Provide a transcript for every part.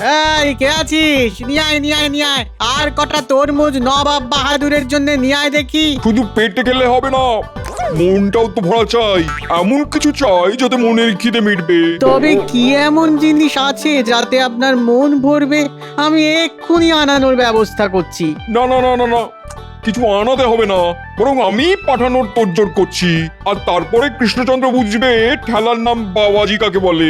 এই কে আছিস? নিয়ে আয় নিয়ে আয় নিয়ে আয়। আর কটা তরমুজ নবাব বাহাদুরের জন্য নিয়ে আয় দেখি। শুধু পেটে গেলে হবে না, মনটাও তো ভরা চাই। এমন কিছু চাই যাতে মনের খিদে মিটবে। তবে কি এমন জিনিস আছে যাতে আপনার মন ভরবে? আমি এক্ষুনি আনানোর ব্যবস্থা করছি। না না না না না, কিছু আনাতে হবে না, বরং আমি পাঠানোর তোড়জোড় করছি। আর তারপরে কৃষ্ণচন্দ্র বুঝবে ঠেলার নাম বাবাজি কাকে বলে।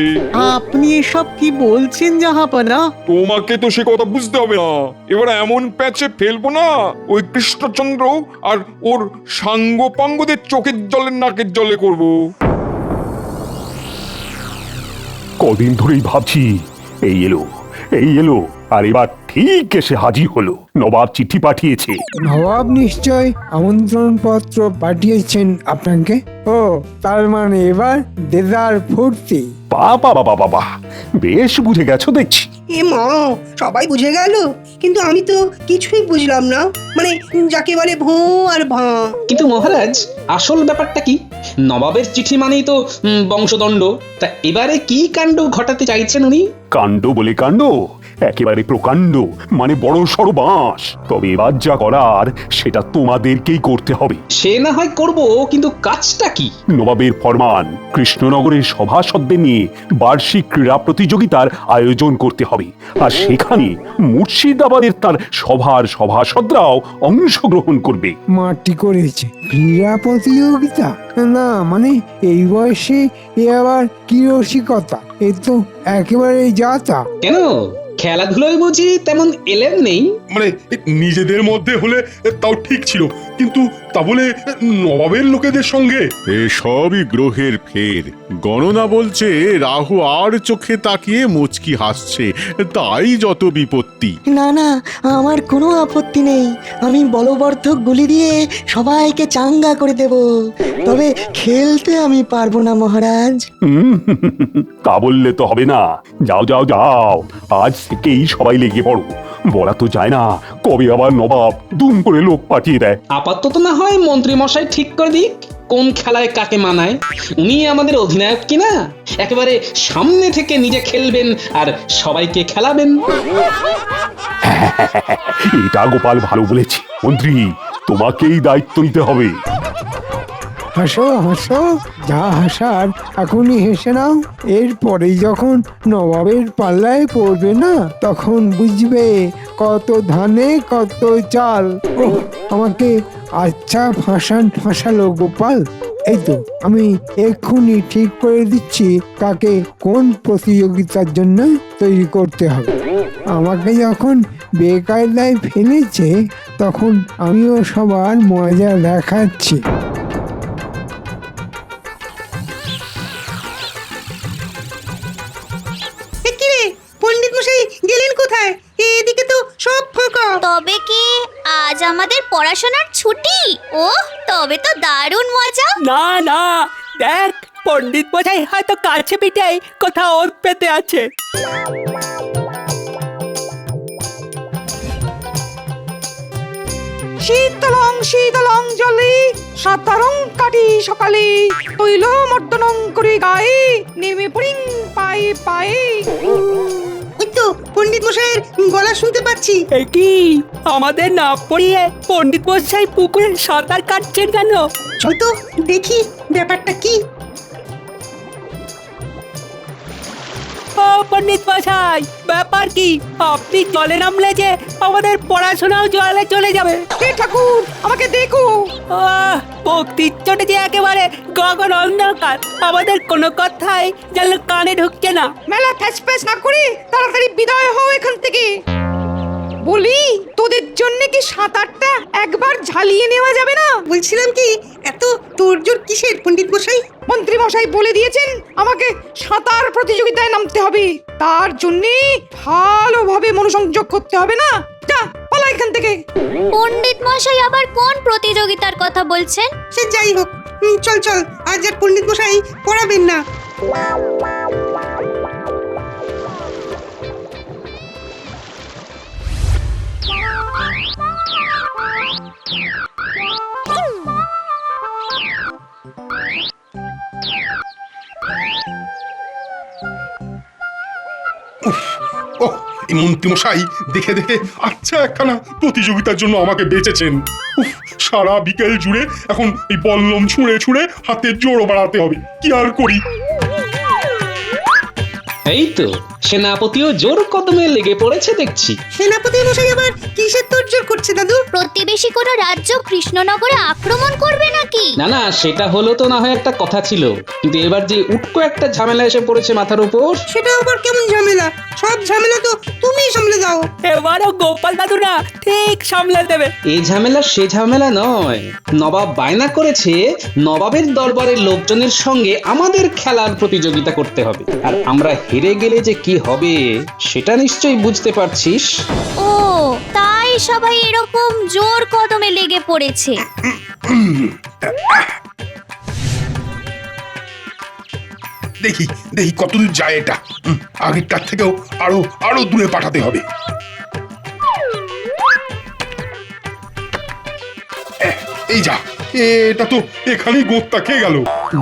আপনি এসব কি বলছেন জাহাপনা? তোমাকে তো সে কথা বুঝতে হবে না। এবার এমন প্যাচে ফেলবো না, ওই কৃষ্ণচন্দ্র আর ওর সাঙ্গ পাঙ্গদের চোখের জলে নাকের জলে করব। কদিন ধরেই ভাবছি, এই এলো আর এবার ঠিক এসে হাজির হলো। নবাব চিঠি পাঠিয়েছে। নবাব নিশ্চয় আমন্ত্রণ পত্র পাঠিয়েছেন আপনাকে। ও, তার মানে এবার দেদার ফুর্তি। বাবা বাবা বাবা, বেশ বুঝে গেছো দেখছি। এ মা, সবাই বুঝে গেল, কিন্তু আমি তো কিছুই বুঝলাম না। মানে যাকে বলে ভোঁ আর ভাঁ। কিন্তু মহারাজ, আসল ব্যাপারটা কি? নবাবের চিঠি মানেই তো বংশদণ্ড। তা এবারে কি কাণ্ড ঘটাতে চাইছেন উনি? কাণ্ড বলে কাণ্ড, একেবারে প্রকাণ্ড, মানে বড় সড় বাঁশ। তবে এবার যা করার সেটা তোমাদেরকেই করতে হবে। সে না হয় করব, কিন্তু কাজটা কি? নবাবের ফরমান, কৃষ্ণনগরের সভাসদদের নিয়ে বার্ষিক ক্রীড়া প্রতিযোগিতার আয়োজন করতে হবে। আর সেখানে মুর্শিদাবাদের তার সভার সভাসদরাও অংশগ্রহণ করবে। মাটি করেছে ক্রীড়া প্রতিযোগিতা? না মানে এই বয়সে এ আবার কি রসিকতা! এ তো একেবারে যাতা। কেন, খেলাধুলোয় বুঝি তেমন এলেন নেই? মানে নিজেদের মধ্যে হলে তাও ঠিক ছিল, কিন্তু তা বলে নবাবের লোকেদের সঙ্গে? এসবই গ্রহের ফের। গণনা বলছে রাহু আর চোখে তাকিয়ে মুচকি হাসছে, তাই যত বিপত্তি। না না, আমার কোনো আপত্তি নেই। আমি বলবর্ধক গুলি দিয়ে সবাইকে চাঙ্গা করে দেব। তবে খেলতে আমি পারবো না মহারাজ। তা বললে তো হবে না। যাও যাও যাও, আজ থেকেই সবাই লেগে পড়ো। বলা তো যায় না কবে আবার নবাব দুম করে লোক পাঠিয়ে দেয়। আপাতত না হয় মন্ত্রী মশাই ঠিক করে দিক কোন খেলায় কাকে মানায়। উনি আমাদের অধিনায়ক কিনা, একেবারে সামনে থেকে নিজে খেলবেন আর সবাইকে খেলাবেন। এটা গোপাল ভালো বলেছে। মন্ত্রী, তোমাকেই দায়িত্ব নিতে হবে। হাসো হাসো, যা হাসার এখনই হেসে নাও। এরপরে যখন নবাবের পাল্লায় পড়বে না, তখন বুঝবে কত ধানে কত চাল। ওহ, আমাকে আচ্ছা ফাঁসালো গোপাল। এই তো আমি এক্ষুনি ঠিক করে দিচ্ছি কাকে কোন প্রতিযোগিতার জন্য তৈরি করতে হবে। আমাকে যখন বেকায়দায় ফেলেছে, তখন আমিও সবার মজা দেখাচ্ছি। পণ্ডিত মশাই গেলেন কোথায়? এদিকে তো সব ফাঁকা। তবে কি আজ আমাদের পড়াশোনার ছুটি? ওহ, তবে তো দারুণ মজা। না না, দেখ পণ্ডিত মশাই হয়তো কাছে পিঠে কোথাও ওর পেতে আছে। শীতলং শীতলং জলে সাতারং কাটি সকালে তৈল মর্দনং করে গায়ে নেমে পড়িং পায়ে পায়ে। ওই তো পণ্ডিত মশাইয়ের গলা শুনতে পাচ্ছি। কি আমাদের না পড়িয়ে পণ্ডিত মশাই পুকুরে সাঁতার কাটছেন কেন? চল তো দেখি ব্যাপারটা কি। ও পণ্ডিত মশাই, ব্যাপার কি? আপনি জলে নামলে যে আমাদের পড়াশোনাও জলে চলে যাবে। হে ঠাকুর, আমাকে দেখো। ভক্তির চোটে যে একেবারে গগন অন্ধকার, আমাদের কোনো কথাই যেন কানে ঢুকছে না। মেলা ফ্যাস ফ্যাস না করে তাড়াতাড়ি বিদায় হও এখান থেকে। বলি, তোদের জন্য কি সাঁতারটা একবার ঝালিয়ে নেওয়া যাবে না? বলছিলাম কি, এত তোড়জোড় কিসের পণ্ডিত মশাই? মন্ত্রী মশাই বলে দিয়েছেন আমাকে সাঁতার প্রতিযোগিতায় নামতে হবে। তার জন্য ভালোভাবে মনোসংযোগ করতে হবে না। যা, পালা এখান থেকে। পণ্ডিত মশাই আবার কোন প্রতিযোগিতার কথা বলছেন? সে যাই হোক, চল চল, আজ আর পণ্ডিত মশাই পড়াবেন না। মন্ত্রীমশাই দেখে দেখে আচ্ছা একখানা প্রতিযোগিতার জন্য আমাকে বেচেছেন। উফ, সারা বিকেল জুড়ে এখন এই বল্লম ছুঁড়ে ছুঁড়ে হাতের জোরও বাড়াতে হবে, কি আর করি। এই তো সেনাপতিও জোর কদমে লেগে পড়েছে দেখছি। সেনাপতি মশাই আবার কিসের তোড়জোড় করছে দাদু? প্রতিবেশী কোনো রাজ্য কৃষ্ণনগরে আক্রমণ করবে নাকি? না না, সেটা হলো তো না হয় একটা কথা ছিল, কিন্তু এবার যে উটকো একটা ঝামেলা এসে পড়েছে মাথার উপর। সেটা আবার কেমন ঝামেলা? সব ঝামেলা তো তুমি সামলে দাও। এবারও গোপাল দাদু না ঠিক সামলে দেবে। এই ঝামেলা সে ঝামেলা নয়, নবাব বায়না করেছে নবাবের দরবারের লোকজনের সঙ্গে আমাদের খেলার প্রতিযোগিতা করতে হবে, আর আমরা হেরে গেলে যে কি হবে সেটা নিশ্চয়ই বুঝতে পারছিস। ও তাই সবাই এরকম জোর কদমে লেগে পড়েছে। দেখি দেখি কতদূর যায় এটা। আগেরটার থেকেও আরো আরো দূরে পাঠাতে হবে। এই যা, এটা তো এখানেই গোত্তা খেয়ে গেল।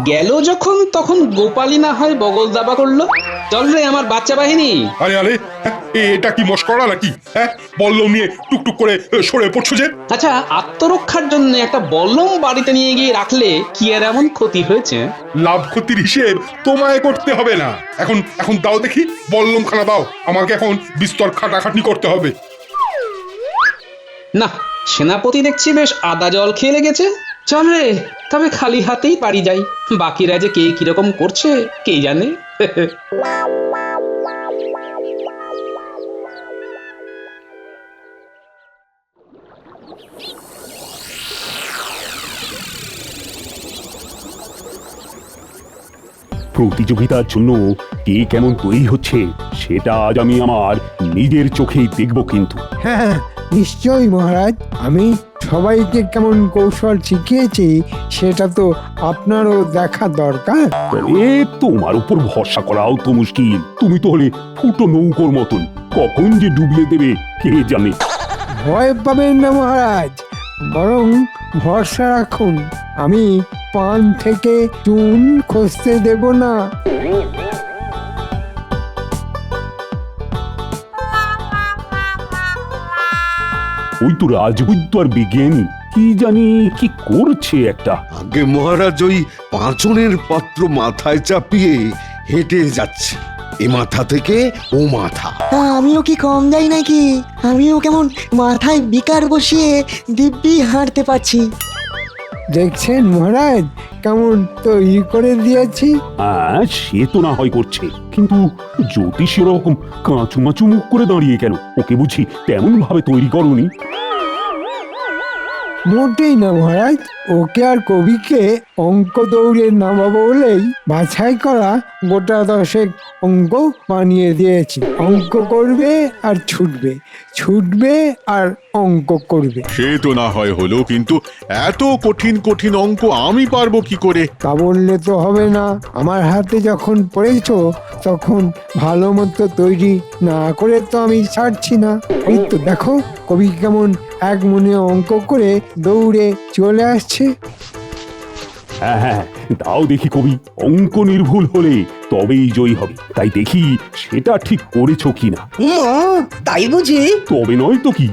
গেল যখন তখন গোপালই না হয় বগল দাবা করলো। চল রে আমার বাচ্চা বাহিনী। আরে আরে, এটা কি মস্করা নাকি? বল্লম নিয়ে টুকটুক করে সরে পড়ছো যে? আচ্ছা, আত্মরক্ষার জন্য একটা বল্লম বাড়িতে নিয়ে গিয়ে রাখলে কি আর এমন ক্ষতি হয়েছে? লাভ ক্ষতির হিসেব তোমায় করতে হবে না। এখন এখন দাও দেখি, বল্লম খানা দাও, আমাকে এখন বিস্তর খাটাখাটনি করতে হবে। না, সেনাপতি দেখছি বেশ আদা জল খেয়ে লেগেছে। চল রে, তবে খালি হাতেই বাড়ি যাই। বাকিরা যে কে কিরকম করছে কে জানে। প্রতিযোগিতার জন্য কে কেমন তৈরি হচ্ছে সেটা আজ আমি আমার নিজের চোখেই দেখব। কিন্তু হ্যাঁ নিশ্চয়ই মহারাজ, আমি সবাইকে কেমন কৌশল শিখিয়েছি সেটা তো আপনারও দেখা দরকার। তবে তোমার উপর ভরসা করাও তো মুশকিল। তুমি তো হলে ফুটো নৌকোর মতন, কখন যে ডুবিয়ে দেবে কে জানে। ভয় পাবেন না মহারাজ, বরং ভরসা রাখুন। আমি পান থেকে চুন খসতে দেব না। ওই তো রাজবৈদ্য আর বিজ্ঞানী কি জানি কি করছে একটা। আগে মহারাজ ওই পাঁচনের পাত্র মাথায় চাপিয়ে হেঁটে যাচ্ছে, এ মাথা থেকে ও মাথা। তা আমিও কি কম যাই নাকি? আমিও কেমন মাথায় বিকার বসিয়ে দিব্যি হাঁটতে পারছি। দেখছেন মহারাজ কেমন তৈরি করে দিয়েছি? হ্যাঁ, সে তো না হয় করছে, কিন্তু জ্যোতিষ এরকম কাঁচুমাচু মুখ করে দাঁড়িয়ে কেন? ওকে বুঝি তেমন ভাবে তৈরি করনি? মোটেই না মহারাজ, ওকে আর কবিকে অঙ্ক দৌড়ে নামাবো বলেই বাছাই করা গোটা 10 অঙ্ক বানিয়ে দিয়েছি। অঙ্ক করবে আর ছুটবে, ছুটবে আর অঙ্ক করবে। সে তো না হয় হলো, কিন্তু এত কঠিন কঠিন অঙ্ক আমি পারবো কি করে? তা বললে তো হবে না। আমার হাতে যখন পড়েছো তখন ভালো মতো তৈরি না করে তো আমি ছাড়ছি না। এই তো দেখো কবি কেমন এক মনে অঙ্ক করে দৌড়ে চলে আসছে। হ্যাঁ হ্যাঁ, দাও দেখি কবি, অঙ্ক নির্ভুল হলে তবেই জয়ী হবে। তাই দেখি সেটা ঠিক করেছো কিনা। তাই বুঝি? তবে নয় তো কি।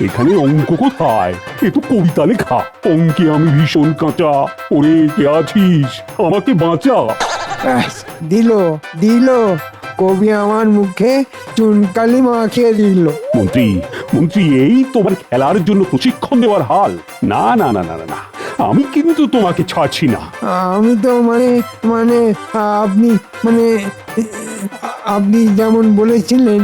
এখানে অঙ্ক কোথায়? এ তো কবিতা লেখা। অঙ্কে আমি ভীষণ কাঁচা। ওরে কে আছিস, আমাকে বাঁচা। দিল দিল, কবি আমার মুখে চুনকালি মাখিয়ে দিল। মন্ত্রী মন্ত্রী, এই তোমার খেলার জন্য প্রশিক্ষণ দেওয়ার হাল? না না না না না, আমি কিন্তু তোমাকে ছাড়ছি না। আমি তো মানে আপনি মানে আপনি যেমন বলেছিলেন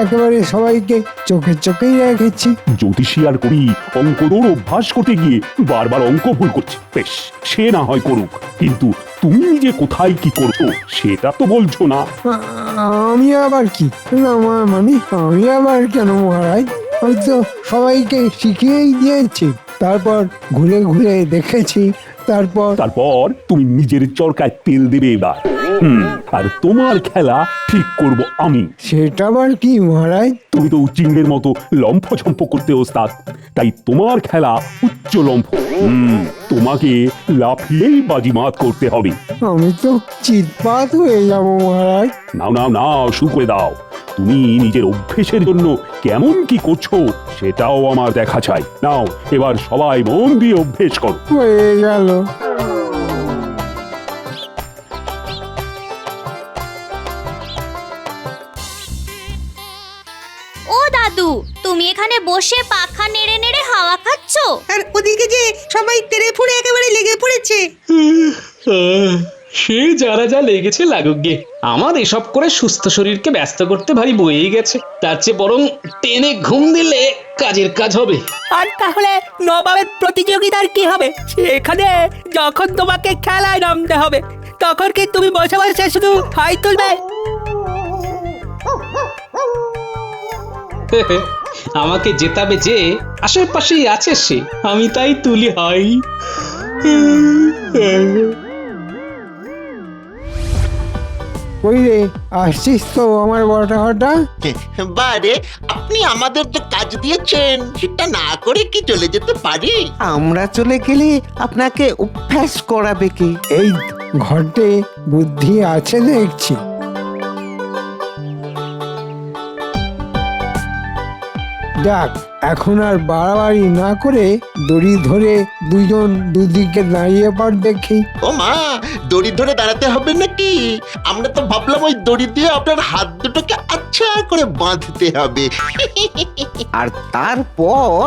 একেবারে সবাইকে চোখে চোখেই রেখেছি। জ্যোতিষী আর কবি অঙ্ক দৌড় অভ্যাস করতে গিয়ে বারবার অঙ্ক ভুল করছে। বেশ, সে না হয় করুক, কিন্তু তুমি যে কোথায় কি করছো সেটা তো বলছো না। আমি আবার কি? আমি আবার কেন মহারাজ? হয়তো সবাইকে শিখিয়েই দিয়েছি, তারপর ঘুরে ঘুরে দেখেছি, তারপর তুমি নিজের চরকায় তেল দেবে এবার। আর তোমার খেলা ঠিক করব আমি। সেটা আবার কি মহারাজ? তুমি তো উচ্চিঙ্গের মতো লম্ফঝম্প করতে ওস্তাদ, তাই তোমার খেলা উচ্চ লম্ফ। তোমাকে লাফিয়েই বাজিমাত করতে হবে। আমি তো চিৎপাত হয়ে যাব মহারাজ। নাও নাও নাও, শুরু করে দাও। তুমি নিজের অভ্যেসের জন্য কেমন কি করছো সেটাও আমার দেখা চাই। নাও এবার সবাই মন দিয়ে অভ্যেস করো। হয়ে গেল। ও দাদু, তুমি এখানে বসে পাখা নেড়ে নেড়ে হাওয়া খাচ্ছো? আর ওদিকে যে সবাই তেড়ে ফুড়ে একেবারে লেগে পড়েছে। সে যারা যা লেগেছে লাগুক গে, আমার এসব করে সুস্থ শরীরকে ব্যস্ত করতে ভারী বয়েই গেছে। তার চেয়ে বরং টেনে ঘুম দিলে কাজের কাজ হবে। আর তাহলে নবাবের প্রতিযোগিতার কি হবে? সেখানে যখন তোমাকে খেলায় নামতে হবে তখন কি তুমি বসে বসে শুধু হাই তুলবে? আমাকে জেতাবে যে, আশেপাশেই আছে সে, আমি তাই তুলি হাই। কই রে, আসছিস তো আমার বড়টা হটা? বারে, আপনি আমাদের যে কাজ দিয়েছেন সেটা না করে কি চলে যেতে পারি? আমরা চলে গেলে আপনাকে অভ্যাস করাবে কি? এই ঘটে বুদ্ধি আছে দেখছি। যাক, এখন আর বাড়াবাড়ি না করে দড়ি ধরে দুজন দুদিকে দাঁড়িয়ে পড় দেখি। ও মা, দড়ি ধরে দাঁড়াতে হবে নাকি? আমরা তো ভাবলাম ওই দড়ি দিয়ে আপনার হাত দুটোকে আচ্ছা করে বাঁধতে হবে, আর তারপর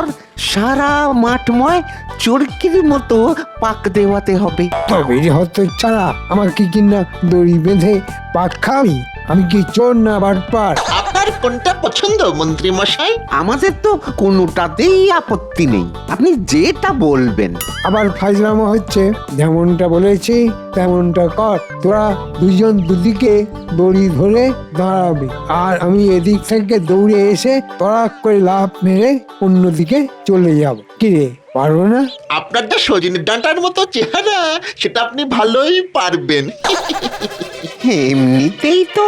সারা মাঠময় চরকির মতো পাক দেওয়াতে হবে। তবে হতো ছাড়া আমার কি কিনা দড়ি বেঁধে পাক খাবি? আমি কি চোর না বাটপার? আপনার কোনটা পছন্দ মন্ত্রী মশাই? আমাদের তো কোনোটাতেই আপত্তি নেই, আপনি যেটা বলবেন। আবার ফাজলামো হচ্ছে। যেমনটা বলেছি তেমনটা কর। তোরা দুজন দুদিকে দড়ি ধরে দাঁড়াবে, আর আমি এদিক থেকে দৌড়ে এসে তড়াক করে লাফ মেরে অন্যদিকে চলে যাব। কিরে, পারবো না? আপনার যা সজনে ডাঁটার মতো চেহারা, সেটা আপনি ভালোই পারবেন। এমনিতেই তো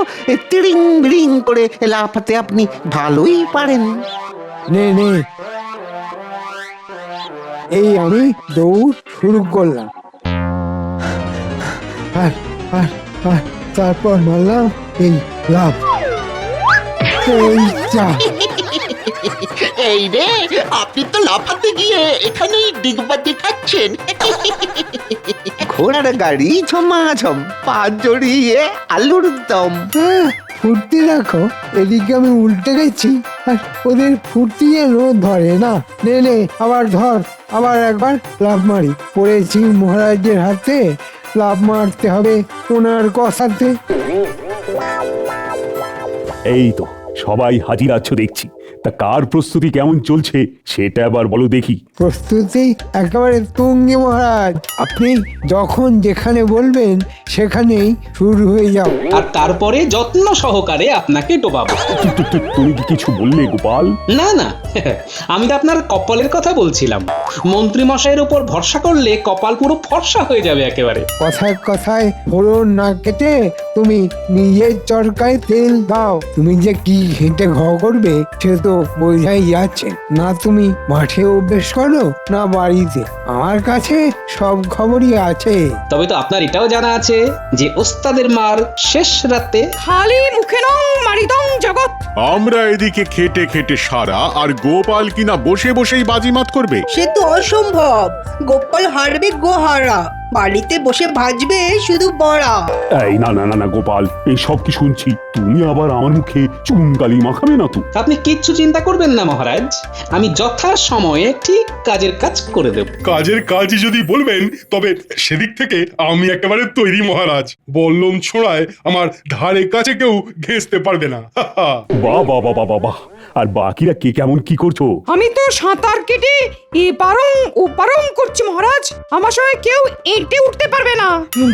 তিরিং বিরিং করে লাফাতে আপনি ভালোই পারেন। নে নে, এই আমি দৌড় শুরু করলাম। আর আর আর তারপর মারলাম এই লাফ। এই যা, এই রে, আপনি তো লাফাতে গিয়ে এখানেই ডিগবাজি খাচ্ছেন। ঘোড়ার গাড়ি ঝমাঝম, পা জড়িয়ে আলুর দম। ফুর্তি দেখো, এদিকে আমি উল্টে গেছি আর ওদের ফুর্তি যেন ধরে না। নে নে, আবার ধর, আবার একবার লাফ মারি। পড়েছি মহারাজের হাতে, লাফ মারতে হবে ওনার কথাতে। এই তো সবাই হাজির আছো দেখছি। তা কার প্রস্তুতি কেমন চলছে সেটা আবার বলো দেখি। প্রস্তুতি একেবারে তুঙ্গে মহারাজ। আপনি যখন যেখানে বলবেন সেখানেই শুরু হয়ে যাও। আর তারপরে যত্ন সহকারে আপনাকে ডোবাবো। তুমি কি কিছু বললে গোপাল? না না, আমি তো আপনার কপালের কথা বলছিলাম। মন্ত্রী মশাইয়ের উপর ভরসা করলে কপাল পুরো ফর্সা হয়ে যাবে একেবারে। কথায় কথায় ফোড়ন না কেটে তুমি নিজের চরকায় তেল দাও। তুমি যে কি হেঁটে ঘ করবে সে তো বোঝাই যাচ্ছে না। তুমি মাঠে অভ্যেস করো না বাড়িতে? আমার কাছে সব খবরই আছে। তবে তো আপনার এটাও জানা আছে যে ওস্তাদের মার শেষ রাতে খালি মুখে নং মারিদং জগৎ। আমরা এদিকে খেটে খেটে সারা, আর গোপাল কিনা বসে বসেই বাজিমাত করবে। সে তো অসম্ভব। গোপাল হারবে গোহারা, বাড়িতে বসে ভাজবে শুধু বড়া। এই না না না না গোপাল, এই সব কি শুনছি? তুমি আবার আমার মুখে চুনকালি মাখাবে না তো? আপনি কিচ্ছু চিন্তা করবেন না মহারাজ, আমি যথা সময়ে ঠিক কাজের কাজ করে দেব। কাজের কাজই যদি বলবেন, তবে সেদিক থেকে আমি একেবারে তৈরি মহারাজ। বল্লম ছোঁড়ায় আমার ধারে কাছে কেউ ঘেঁষতে পারবে না। বাহ বাহ বাহ বাহ বাহ। আর বাকিরা কে কেমন কি করছো? আমি তো সাঁতার কেটে এপারং ওপারং করছি মহারাজ। আমার সঙ্গে কেউ এঁটে উঠতে পারবে না।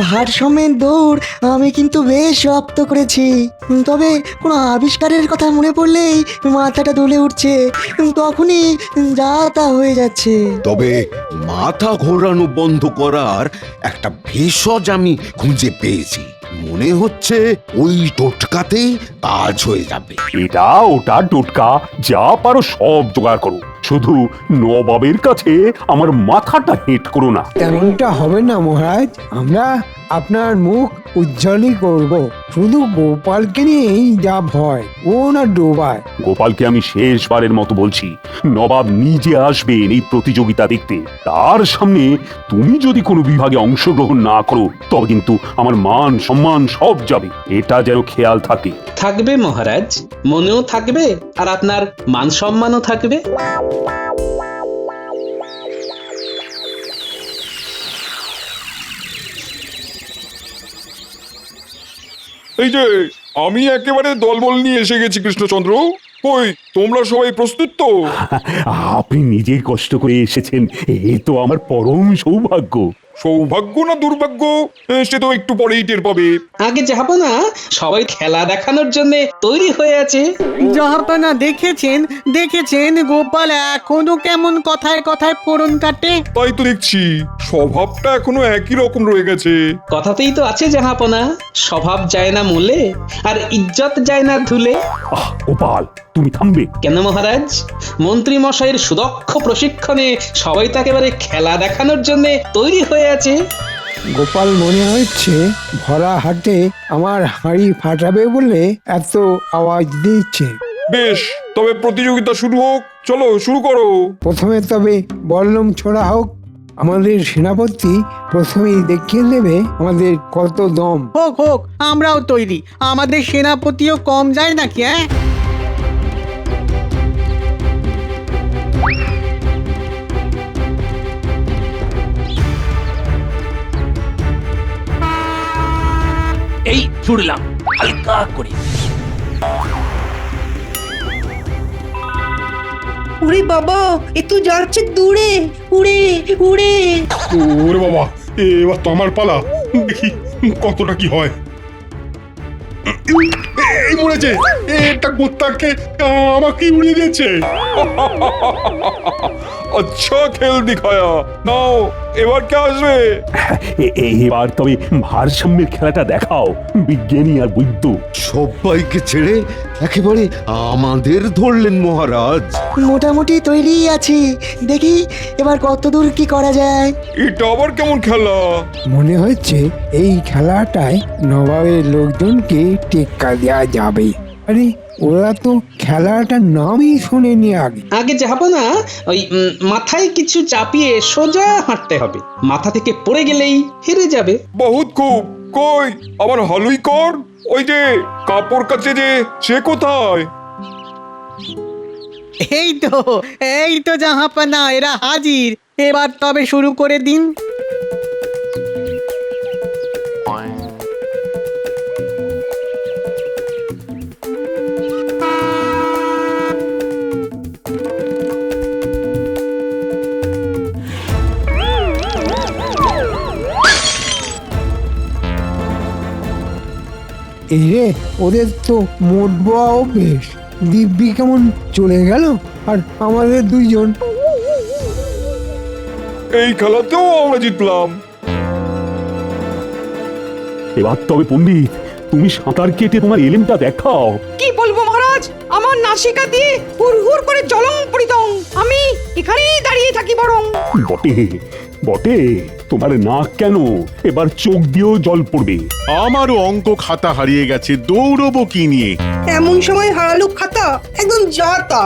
ভারসম্যের দৌড় আমি কিন্তু বেশ রপ্ত করেছি। তবে কোনো আবিষ্কারের কথা মনে পড়লেই মাথাটা দুলে উঠছে, তখনই যা তা হয়ে যাচ্ছে। তবে মাথা ঘোরানো বন্ধ করার একটা ভেষজ আমি খুঁজে পেয়েছি। মনে হচ্ছে ওই টোটকাতেই কাজ হয়ে যাবে। এটা ওটা টোটকা যা পারো সব জোগাড় করো, শুধু নবাবের কাছে আমার মাথাটা হেঁট করো না। তেমনটা হবে না মহারাজ, আমরা আপনার মুখ উজ্জ্বলই করব। শুধু গোপালকে নিয়েই যা ভয়, ও না ডোবায়। গোপালকে আমি শেষবারের মতো বলছি, নবাব নিজে আসবেন এই প্রতিযোগিতা দেখতে। তার সামনে তুমি যদি কোনো বিভাগে অংশগ্রহণ না করো তবে কিন্তু আমার মান সম্মান সব যাবে, এটা যেন খেয়াল থাকে। থাকবে মহারাজ, মনেও থাকবে আর আপনার মান সম্মানও থাকবে। এই যে আমি একেবারে দলবল নিয়ে এসে গেছি কৃষ্ণচন্দ্র। কই তোমরা সবাই প্রস্তুত তো? আপনি নিজে কষ্ট করে এসেছেন, এ তো আমার পরম সৌভাগ্য। সৌভাগ্য না দুর্ভাগ্য সে তো একটু পরেই টের পাবে। আগে যাবো না, সবাই খেলা দেখানোর জন্য তৈরি হয়ে আছে। জাহাপানা দেখেছেন গোপাল এখনো কেমন কথায় কথায় ফোড়ন কাটে। তাই তো দেখছি স্বভাবটা এখনো একই রকম রয়ে গেছে। কথাতেই তো আছে জাহাপনা, স্বভাব যায় না মূলে আর ইজ্জত যায় না ধুলে। গোপাল তুমি থামবে কেন মহারাজ? মন্ত্রী মশাইয়ের সুদক্ষ প্রশিক্ষণে সবাই তো একেবারে খেলা দেখানোর জন্য তৈরি হয়ে আছে। গোপাল মনে হচ্ছে ভরা হাটে আমার হাঁড়ি ফাটাবে বলে এত আওয়াজ দিচ্ছে। বেশ, তবে প্রতিযোগিতা শুরু হোক। চলো শুরু করো। প্রথমে তবে বল্লম ছোড়া হোক। আমাদের সেনাপতি প্রথমেই দেখিয়ে দেবে আমাদের কত দম। হোক আমরাও তৈরি, আমাদের সেনাপতিও কম যায় নাকি? এই ছুড়লাম হালকা করে। ওরে বাবা, এ তো যাচ্ছে দূরে, উড়ে উড়ে। ওরে বাবা, এবার তো আমার পালা, দেখি কতটা কি হয়। এই মরেছে, এটা গোত্তাকে আমাকে উড়িয়ে দিয়েছে। আচ্ছা খেল দিখায়া। নাও এবার কে আসবে? এবার তবে ভারসাম্যের খেলাটা দেখাও, বিজ্ঞানী আর বৈদ্য। সবাইকে ছেড়ে একেবারে আমাদের ধরলেন মহারাজ। মোটামুটি তৈরি আছি, দেখি এবার কতদূর কি করা যায়। এটা আবার কেমন খেলা? মনে হচ্ছে এই খেলাটায় নবাবের লোকজনকে টেক্কা দেওয়া যাবে। আরে ওরা তো খেলাটার নামই শোনেনি আগে। আগে যাবো না, ওই মাথায় কিছু চাপিয়ে সোজা হাঁটতে হবে, মাথা থেকে পড়ে গেলেই হেরে যাবে। বহুত খুব। কই আবার হালুই কর। ওই যে কাপড় কাছে যে সে কোথায়? এই তো জাহাপানা, এরা হাজির। এবার তবে শুরু করে দিন। এই রে, ওদের তো মোটবাও বেশ। দিব্যি কেমন চলে গেল, আর আমাদের দুইজন। এই খেলাতেও আমরা জিতলাম। এবার তবে পণ্ডিত তুমি সাঁতার কেটে তোমার এলেমটা দেখাও। কি বলবো মহারাজ, আমার নাসিকা দিয়ে হুড় করে জলং পড়িতং। আমি এখানেই দাঁড়িয়ে থাকি বরং। বটে তোমার নাক কেন, এবার চোখ দিয়েও জল পড়বে। আমারও অঙ্ক খাতা হারিয়ে গেছে, দৌড়বো কি নিয়ে? এমন সময় হারালো খাতা, একদম যাতা।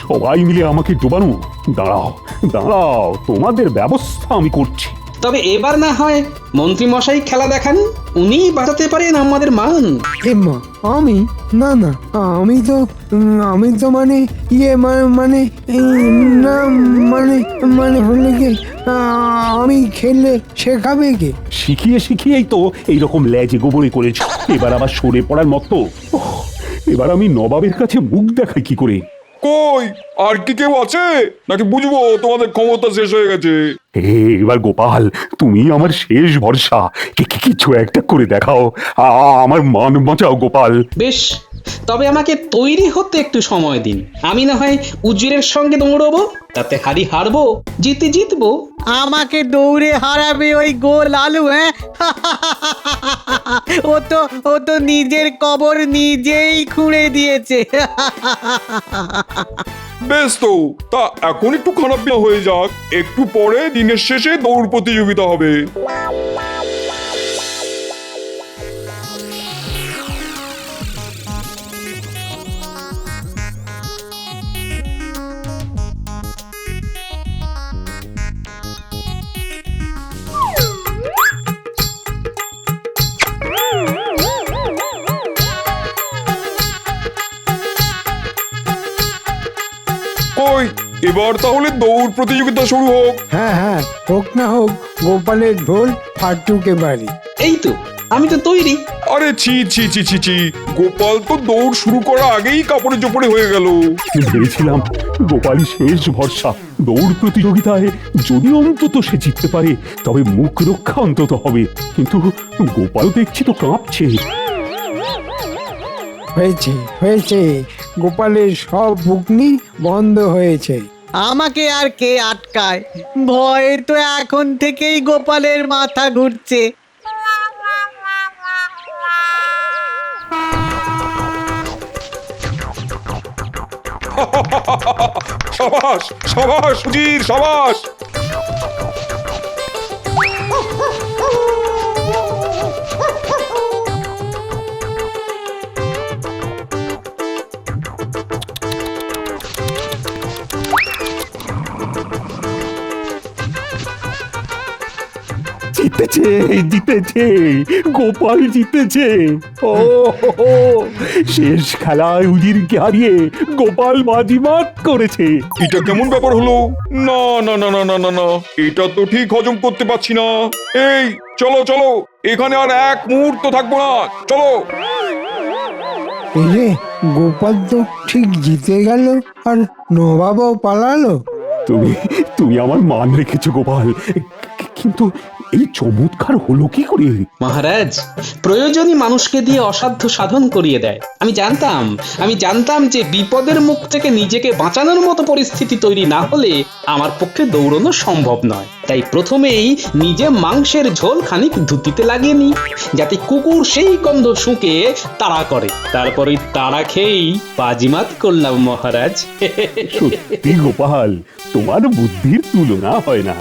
সবাই মিলে আমাকে ডোবানো। দাঁড়াও তোমাদের ব্যবস্থা আমি করছি। তবে এবার না হয় মন্ত্রী মশাই খেলা দেখান, উনিই বাঁচাতে পারেন আমাদের মান। এম্মা আমি না, আমি তো মানে মানে না মানে হলে কি আমি খেললে শেখাবে কে? শিখিয়েই তো এইরকম লেজে গোবরে করেছি, এবার আবার সরে পড়ার মতো। এবার আমি নবাবের কাছে মুখ দেখাই কি করে? কই আর কি কেউ আছে নাকি বুঝবো তোমাদের ক্ষমতা শেষ হয়ে গেছে? এবার গোপাল তুমি আমার শেষ ভরসা, কিছু একটা করে দেখাও, আমার মান বাঁচাও গোপাল। বেশ, তবে আমাকে তৈরি হতে একটু সময় দিন। আমি না হয় উজিরের সঙ্গে দৌড়বো, তাতে হারি হারবো, জিতবো। আমাকে দৌড়ে হারাবে ওই গোল আলু? হ্যাঁ, ও তো নিজের কবর নিজেই খুঁড়ে দিয়েছে। বেশ তো, তা এখন একটু খারাপ না হয়ে যাক, একটু পরে দিনের শেষে দৌড় প্রতিযোগিতা হবে। কই, এবার তাহলে দৌড় প্রতিযোগিতা শুরু হোক। হ্যাঁ হ্যাঁ, হোক না হোক, গোপালের ঢোল ফাটুকে বাড়ি। এই তো, আমি তো তৈরি। আরে ছি ছি ছি ছি ছি, গোপাল তো দৌড় শুরু করার আগেই কাপড়ে চোপড়ে হয়ে গেল। ভেবেছিলাম গোপালই শেষ ভরসা। দৌড় প্রতিযোগিতায় যদি অন্তত সে জিততে পারে তবে মুখ রক্ষা অন্তত হবে, কিন্তু গোপাল দেখছি তো কাঁপছে। হয়েছে হয়েছে, গোপালের সব বুকনি বন্ধ হয়েছে। আমাকে আর কে আটকায়? ভয়ে তো এখন থেকেই গোপালের মাথা ঘুরছে। সাবাস সাবাস সুধীর, সাবাস। জিতেছে জিতেছে, গোপাল জিতেছে। ও হো হো, শেষ খেলায় উজিরকে হারিয়ে গোপাল বাজিমাত করেছে। এটা কেমন ব্যাপার হলো? না না না না না না না, এটা তো ঠিক হজম করতে পারছি না। এই চলো চলো, এখানে আর এক মুহূর্ত থাকবো না, চলো। এই রে, গোপাল তো ঠিক জিতে গেল, আর নবাবও পালালো। তুমি তুমি আমার মান রেখেছো গোপাল, কিন্তু এই চমৎকার হলো কি করে? মহারাজ, প্রয়োজনই মানুষকে দিয়ে অসাধ্য সাধন করিয়ে দেয়। আমি জানতাম যে বিপদের মুখ থেকে নিজেকে বাঁচানোর মতো পরিস্থিতি তৈরি না হলে আমার পক্ষে দৌড়ানো সম্ভব নয়। তাই প্রথমেই নিজে মাংসের ঝোল খানিক ধুতিতে লাগিয়ে নিই, যাতে কুকুর সেই গন্ধ শুঁকে তাড়া করে। তারপরে তাড়া খেয়েই বাজিমাত করলাম মহারাজ। সত্যি গোপাল, তোমার বুদ্ধির তুলনা হয় না।